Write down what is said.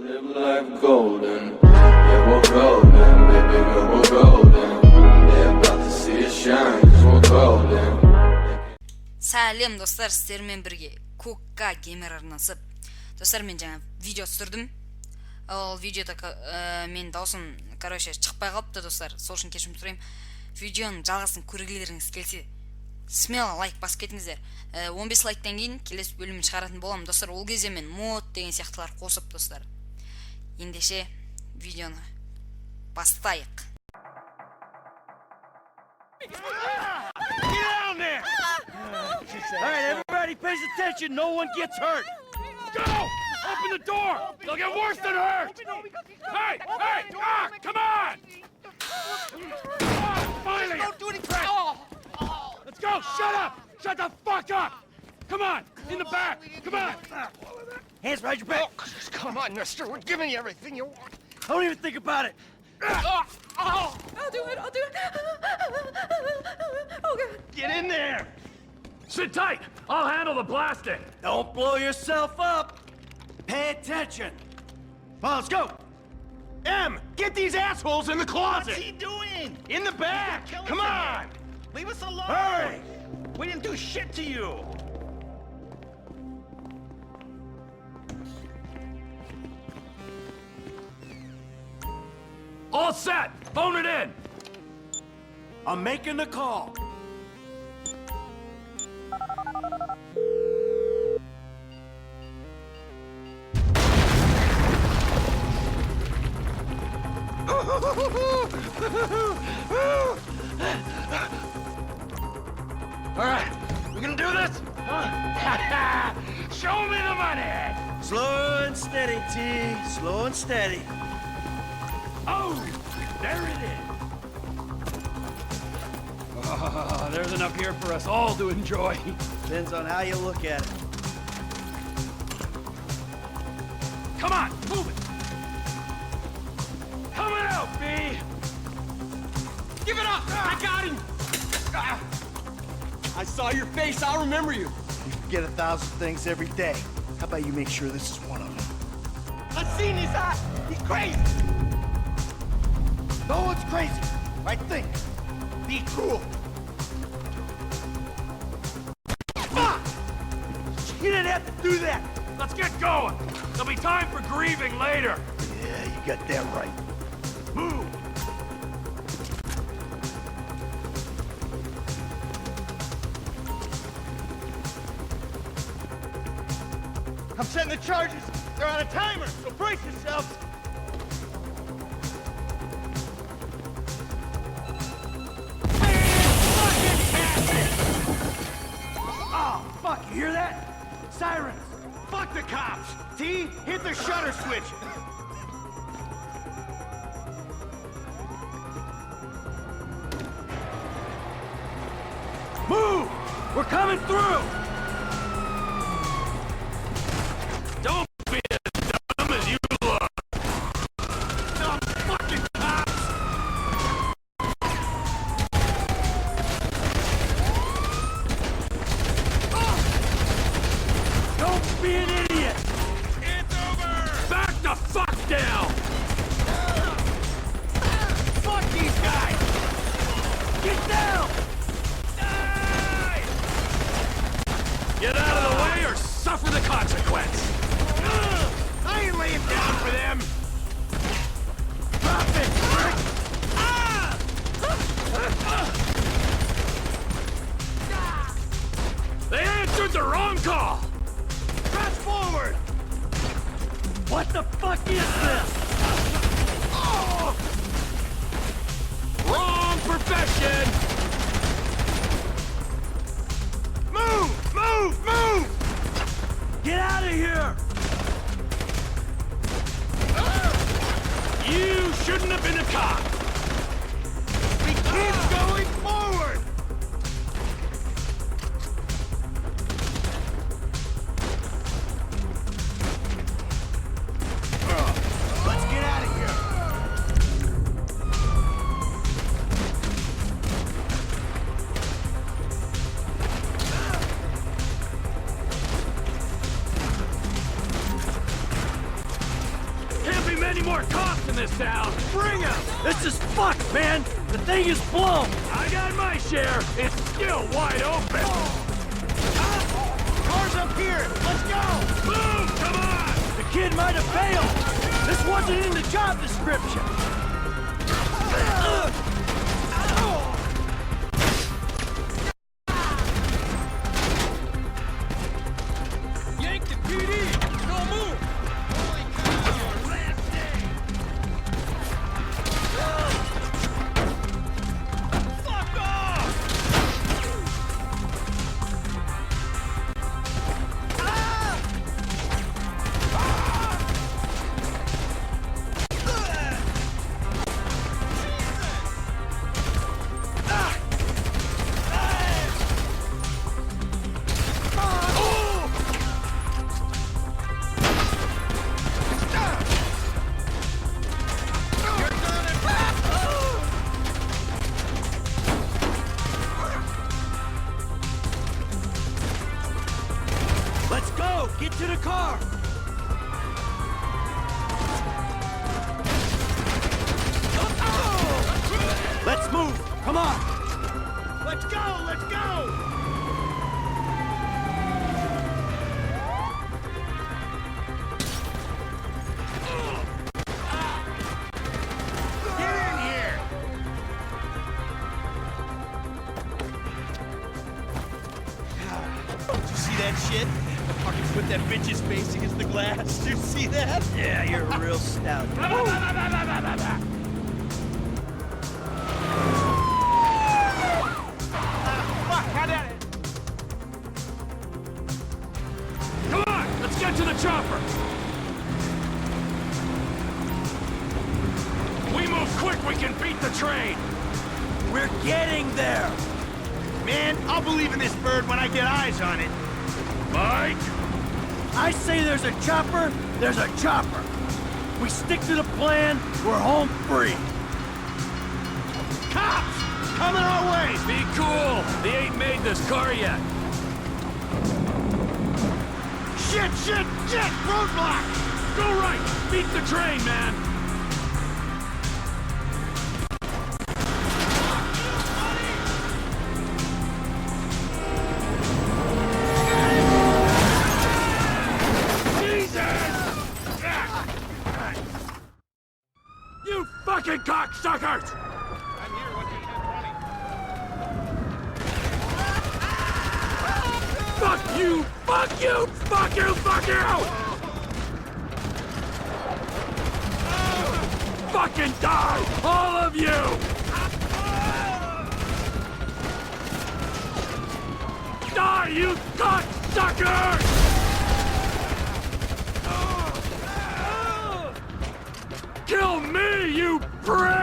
Live life golden, yeah we're golden, baby girl we're golden. They're about to see us shine, 'cause we're golden. Сәлем достар, сіздермен бірге Көкка геймер арнасы. Достар, мен жаңа видео түсірдім. Ол видеода мен даусым, шықпай қалыпты достар. Сол үшін кешірім сұраймын. Видеоның жалғасын көргілеріңіз келсе, смело лайк басып кетіңіздер. 15 лайктан кейін келесі бөлімін шығаратын боламын достар. Ол кезде мен мод деген сияқтылар қосып достар. Ендеше видеоны бастайық. Alright, everybody pays attention. No one gets hurt. Go! Open the door! They'll get worse than hurt! Hey! Hey! Ah! Come on! Finally! Don't do anything! Let's go! Shut up! Shut the fuck up! Come on! In the back! Come on! Hands behind your back! Come on, mister. We're giving you everything you want. Don't even think about it! I'll do it. Oh, God. Get in there! Sit tight! I'll handle the blasting! Don't blow yourself up! Pay attention! Well, let's go! M! Get these assholes in the closet! What's he doing? In the back! Come on! Leave us alone! Hurry! We didn't do shit to you! All set! Phone it in! I'm making the call. All right, we gonna do this? Show me the money! Slow and steady, T. Slow and steady. Oh, there it is. Oh, there's enough here for us all to enjoy. Depends on how you look at it. Come on, move it. Coming out, B. Give it up. I got him. I saw your face. I'll remember you. You forget 1,000 things every day. How about you make sure this is one of them? I've seen his eye. He's crazy. No one's crazy. Right? Think. Be cool. Fuck! You didn't have to do that. Let's get going. There'll be time for grieving later. Yeah, you got that right. Move. I'm setting the charges. They're on a timer, so brace yourselves. Oh, fuck, you hear that? Sirens. Fuck the cops. T, hit the shutter switch. Move! We're coming through! Don't be as dumb as you look! Dumb fucking cops! Don't be an idiot! It's over! Back the fuck down! Fuck these guys! Get down! Get out of the way or suffer the consequence! I ain't laying down for them! Drop it! They answered the wrong call! Press forward! What the fuck is this? Wrong profession! Move! Move! Move! Get out of here! You shouldn't have been a cop! We keep going forward! Let's get out of here. any more cops in this town? Bring them! This is fucked, man! The thing is blown! I got my share! It's still wide open! Car's up here! Let's go! Move! Come on! The kid might have failed! This wasn't in the job description! Yankton PD! No move! Holy cow! Your last day! Fuck off! Let's go! Get to the car! Let's move! Come on! Let's go! Let's go! Get in here! Did you see that shit? I fucking put that bitch's face against the glass. Did you see that? Yeah, you're a real stout. Come on! Let's get to the chopper! We move quick, we can beat the train! We're getting there! Man, I'll believe in this bird when I get eyes on it. Mike! I say there's a chopper, there's a chopper. We stick to the plan, we're home free. Cops! Coming our way! Be cool! They ain't made this car yet! Shit, shit, shit! Roadblock! Go right! Beat the train, man! You fucking cocksuckers! I'm here, what's your 10-20? Fuck you! Fuck you! Fuck you! Fuck you! Fucking die! All of you! Die, you cocksuckers! Kill me, you prick!